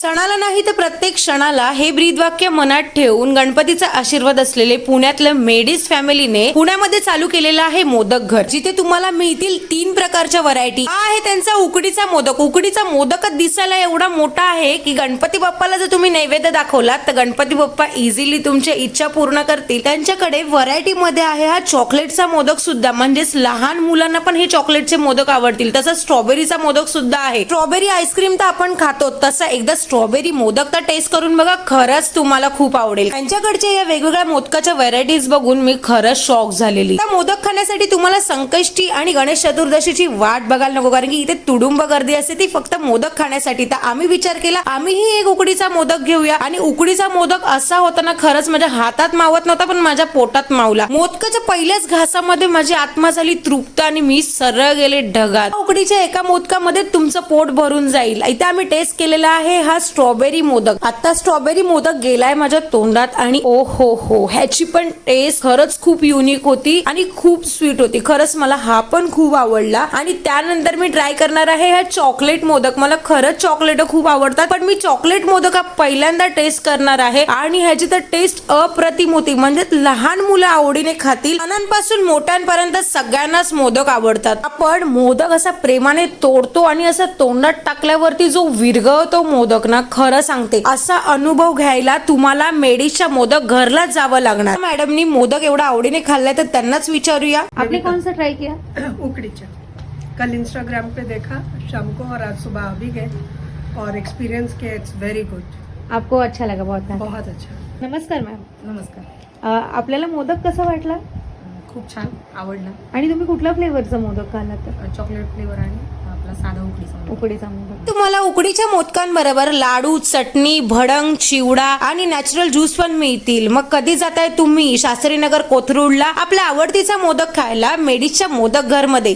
सणाला नाही तर प्रत्येक क्षणाला हे ब्रीदवाक्य मनात ठेवून गणपतीचा आशीर्वाद असलेले पुण्यातल्या मेडीज फॅमिलीने पुण्यामध्ये चालू केलेलं आहे मोदक घर, जिथे तुम्हाला मिळतील 3 प्रकारच्या व्हरायटी. हा आहे त्यांचा उकडीचा मोदक. उकडीचा मोदकच दिसायला एवढा मोठा आहे की गणपती बाप्पाला जर तुम्ही नैवेद्य दाखवलात तर गणपती बाप्पा इझिली तुमच्या इच्छा पूर्ण करतील. त्यांच्याकडे व्हरायटी मध्ये आहे हा चॉकलेटचा मोदक सुद्धा, म्हणजेच लहान मुलांना पण हे चॉकलेटचे मोदक आवडतील. तसंच स्ट्रॉबेरीचा मोदक सुद्धा आहे. स्ट्रॉबेरी आईस्क्रीम तर आपण खातो, तसा एकदा स्ट्रॉबेरी मोदक तर टेस्ट करून बघा, खरंच तुम्हाला खूप आवडेल. त्यांच्याकडच्या या वेगवेगळ्या मोदकाच्या व्हरायटीज बघून मी खरंच शॉक झालेली. त्या मोदक खाण्यासाठी तुम्हाला संकष्टी आणि गणेश चतुर्दशीची वाट बघायला नको, कारण की इथे तुडुंब गर्दी असते ती फक्त मोदक खाण्यासाठी. तर आम्ही विचार केला आम्हीही एक उकडीचा मोदक घेऊया. आणि उकडीचा मोदक असा होता ना, खरंच माझ्या हातात मावत नव्हता पण माझ्या पोटात मावला. मोदकाच्या पहिल्याच घासामध्ये माझी आत्मा झाली तृप्त आणि मी सरळ गेले ढगात. उकडीच्या एका मोदकामध्ये तुमचं पोट भरून जाईल. इथे आम्ही टेस्ट केलेला आहे हा स्ट्रॉबेरी मोदक. आता स्ट्रॉबेरी मोदक गेलाय माझ्या तोंडात आणि ओ हो, ह्याची पण टेस्ट खरंच खूप युनिक होती आणि खूप स्वीट होती. खरंच मला हा पण खूप आवडला. आणि त्यानंतर मी ट्राय करणार आहे हा चॉकलेट मोदक. मला खरंच चॉकलेट खूप आवडतात, पण मी चॉकलेट मोदक हा पहिल्यांदा टेस्ट करणार आहे आणि ह्याची तर टेस्ट अप्रतिम होती. म्हणजे लहान मुलं आवडीने खातील, लहानांपासून मोठ्यांपर्यंत सगळ्यांनाच मोदक आवडतात. आपण मोदक असा प्रेमाने तोडतो आणि असा तोंडात टाकल्यावरती जो विरघळतो मोदक ना, खरं सांगते असा अनुभव घ्यायला तुम्हाला मेडीजच्या मोदक घरला जावं लागणार. मॅडमनी मोदक एवढा आवडीने खाल्लाय तर त्यांनाच विचारूया आपने कौन सा ट्राई किया. उकड़ीचा कल इंस्टाग्राम पे देखा शाम को और आज सुबह अभी गए और एक्सपीरियंस किया. It's very good. आपको अच्छा लगा बहुत अच्छा. नमस्कार मॅम. नमस्कार. आपल्याला मोदक कसा वाटला खूप छान आवडला. आणि तुम्ही कुठल्या फ्लेवरचा मोदक खाल्ला तर. चॉकलेट फ्लेवर आणि आपला साधा उकडीचा मोदक. तुम्हाला उकडीच्या मोदकांबरोबर लाडू, चटणी, भडंग, चिवडा आणि नॅचरल ज्यूस पण मिळतील. मग कधी जाताय तुम्ही शास्त्रीनगर कोथरूडला आपला आवडतीचा मोदक खायला मेडीजच्या मोदक घर मध्ये.